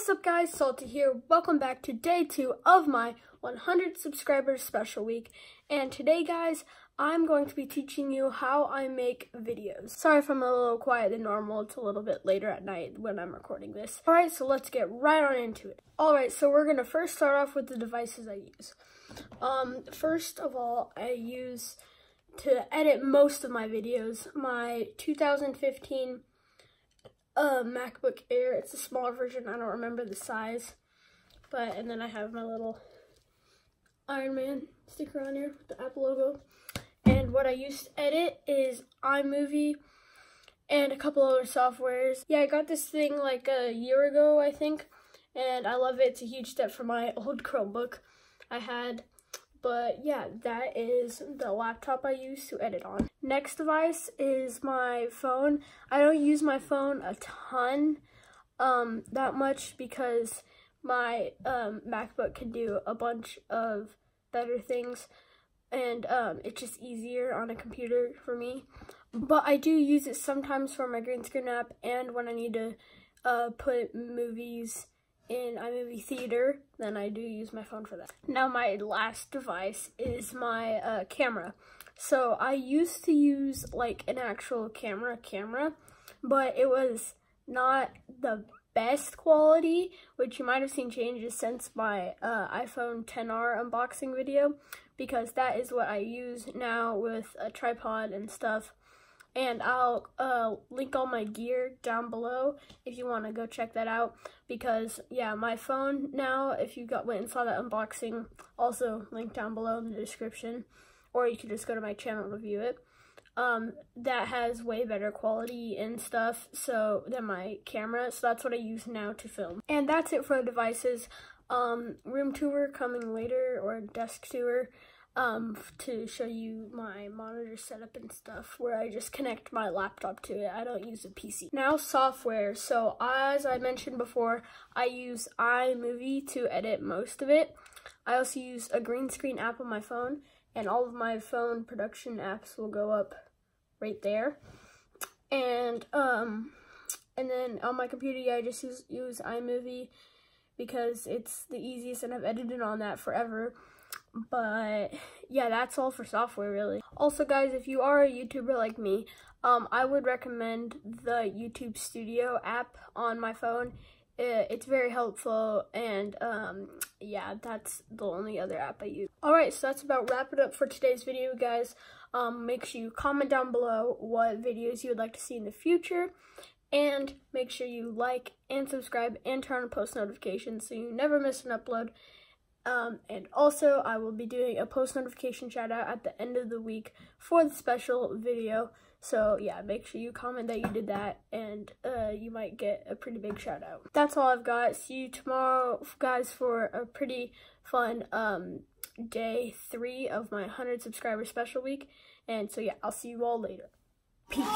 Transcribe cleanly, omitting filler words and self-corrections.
What's up guys, Salty here. Welcome back to day 2 of my 100 subscribers special week. And today guys, I'm going to be teaching you how I make videos. Sorry if I'm a little quiet than normal, it's a little bit later at night when I'm recording this. Alright, so let's get right on into it. Alright, so we're going to first start off with the devices I use. First of all, I use to edit most of my videos my 2015 MacBook Air. It's a smaller version, I don't remember the size, and then I have my little Iron Man sticker on here with the Apple logo. And what I use to edit is iMovie and a couple other softwares. Yeah, I got this thing like a year ago, I think, and I love it. It's a huge step from my old Chromebook I had. But yeah, that is the laptop I use to edit on. Next device is my phone. I don't use my phone a ton, that much, because my MacBook can do a bunch of better things, and it's just easier on a computer for me. But I do use it sometimes for my green screen app and when I need to put movies in iMovie Theater, then I do use my phone for that. Now my last device is my camera. So I used to use like an actual camera, but it was not the best quality, which you might have seen changes since my iPhone XR unboxing video, because that is what I use now with a tripod and stuff. And I'll link all my gear down below if you want to go check that out, because yeah, my phone now, if you went and saw that unboxing, also linked down below in the description, or you can just go to my channel and review it. That has way better quality and stuff than my camera, so that's what I use now to film. And that's it for the devices. Room tour coming later, or desk tour, to show you my monitor setup and stuff, where I just connect my laptop to it. I don't use a PC. Now software. So as I mentioned before, I use iMovie to edit most of it. I also use a green screen app on my phone, and all of my phone production apps will go up right there. And then on my computer, yeah, I just use iMovie because it's the easiest, and I've edited on that forever. But yeah, that's all for software really. Also guys, if you are a YouTuber like me, I would recommend the YouTube Studio app on my phone. It's very helpful, and yeah, that's the only other app I use. Alright, so that's about wrap it up for today's video guys. Make sure you comment down below what videos you would like to see in the future, and make sure you like and subscribe and turn on post notifications so you never miss an upload. And also, I will be doing a post notification shout out at the end of the week for the special video. So yeah, make sure you comment that you did that, and you might get a pretty big shout out. That's all I've got. See you tomorrow, guys, for a pretty fun day 3 of my 100 subscriber special week. And so yeah, I'll see you all later. Peace.